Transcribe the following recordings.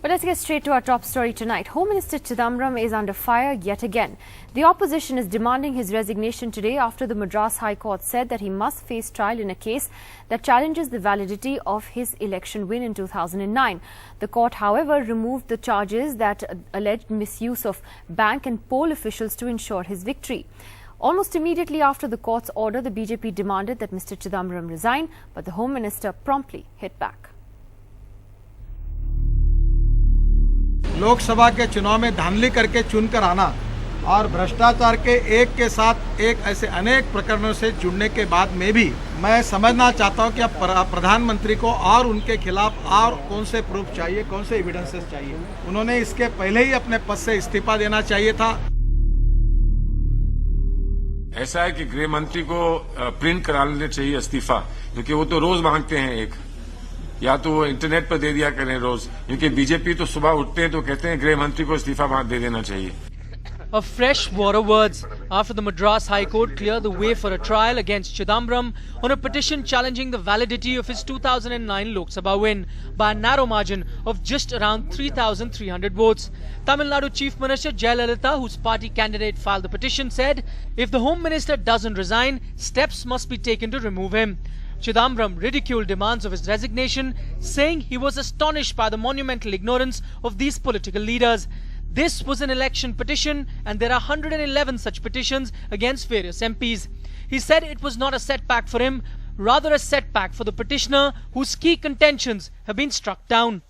But let's get straight to our top story tonight. Home Minister Chidambaram is under fire yet again. The opposition is demanding his resignation today after the Madras High Court said that he must face trial in a case that challenges the validity of his election win in 2009. The court, however, removed the charges that alleged misuse of bank and poll officials to ensure his victory. Almost immediately after the court's order, the BJP demanded that Mr. Chidambaram resign, but the Home Minister promptly hit back. Lok Sabha के चुनाव में धांधली करके चुनकर आना और भ्रष्टाचार के एक के साथ एक ऐसे अनेक प्रकरणों से जुड़ने के बाद में भी मैं समझना चाहता हूं कि अब प्रधानमंत्री को और उनके खिलाफ और कौन से प्रूफ चाहिए, कौन से एविडेंसेस चाहिए। उन्होंने इसके पहले ही अपने पद से इस्तीफा देना चाहिए था। ऐसा है कि गृह मंत्री को प्रिंट करा लेना चाहिए इस्तीफा, क्योंकि वो तो रोज मांगते हैं एक, या तो वो इंटरनेट पर दे दिया करें रोज, क्योंकि बीजेपी तो सुबह उठते हैं तो कहते हैं गृह मंत्री को इस्तीफा दे देना चाहिए। A fresh war of words after the Madras High Court cleared the way for a trial against Chidambaram on a petition challenging the validity of his 2009 Lok Sabha win by a narrow margin of just around 3,300 votes. Tamil Nadu Chief Minister Jayalalitha, whose party candidate filed the petition, said if the Home Minister doesn't resign, steps must be taken to remove him. Chidambaram ridiculed demands of his resignation, saying he was astonished by the monumental ignorance of these political leaders. This was an election petition and there are 111 such petitions against various MPs. He said it was not a setback for him, rather a setback for the petitioner whose key contentions have been struck down.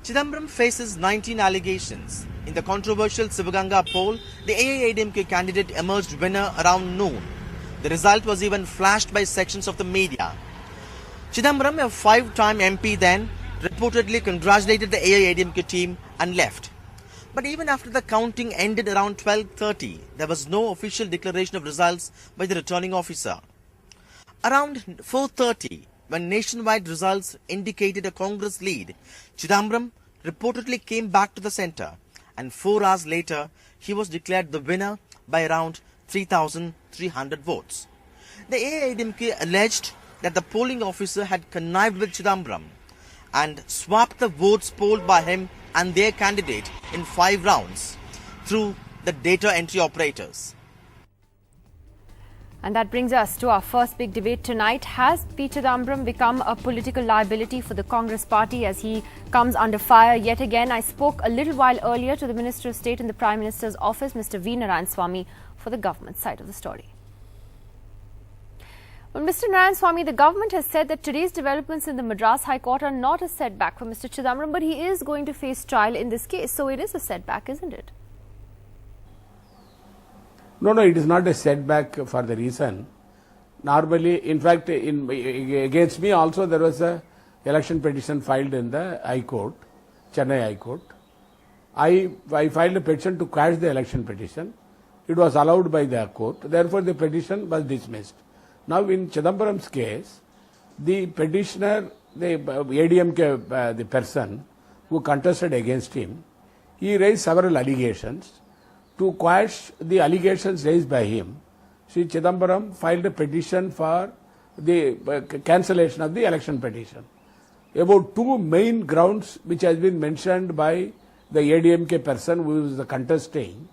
Chidambaram faces 19 allegations. In the controversial Sivaganga poll, the AIADMK candidate emerged winner around noon. The result was even flashed by sections of the media. Chidambaram, a 5-time MP then, reportedly congratulated the AIADMK team and left. But even after the counting ended around 12:30, there was no official declaration of results by the returning officer. Around 4:30, when nationwide results indicated a Congress lead, Chidambaram reportedly came back to the centre, and 4 hours later, he was declared the winner by around 3,300 votes. The AIADMK alleged that the polling officer had connived with Chidambaram and swapped the votes polled by him and their candidate in 5 rounds through the data entry operators. And that brings us to our first big debate tonight. Has P. Chidambaram become a political liability for the Congress party as he comes under fire yet again? I spoke a little while earlier to the Minister of State in the Prime Minister's office, Mr. V. Narayanaswamy, for the government side of the story. Well, Mr. Narayanaswamy, the government has said that today's developments in the Madras High Court are not a setback for Mr. Chidambaram, but he is going to face trial in this case. So it is a setback, isn't it? No, it is not a setback for the reason. Normally, in fact, against me also there was a election petition filed in the High Court, Chennai High Court. I filed a petition to quash the election petition. It was allowed by the court. Therefore, the petition was dismissed. Now, in Chidambaram's case, the petitioner, the ADMK, the person who contested against him, he raised several allegations. To quash the allegations raised by him, Sri Chidambaram filed a petition for the cancellation of the election petition. About 2 main grounds which has been mentioned by the ADMK person who is contesting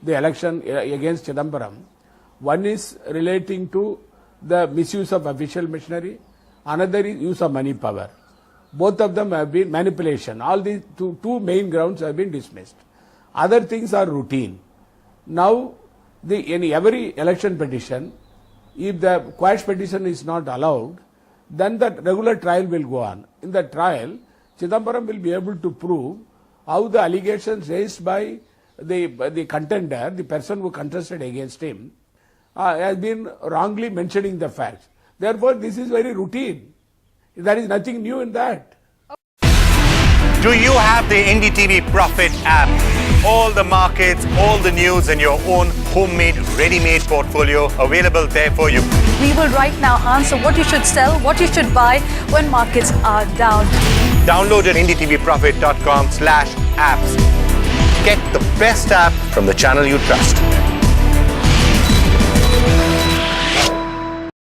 the election against Chidambaram. One is relating to the misuse of official machinery, another is use of money power. Both of them have been manipulation. All these two main grounds have been dismissed. Other things are routine. Now, in every election petition, if the quash petition is not allowed, then the regular trial will go on. In the trial, Chidambaram will be able to prove how the allegations raised by the contender, the person who contested against him, has been wrongly mentioning the facts. Therefore, this is very routine. There is nothing new in that. Do you have the NDTV Profit app? All the markets, all the news in your own homemade, ready-made portfolio available there for you. We will right now answer what you should sell, what you should buy when markets are down. Download at ndtvprofit.com/apps. Get the best app from the channel you trust.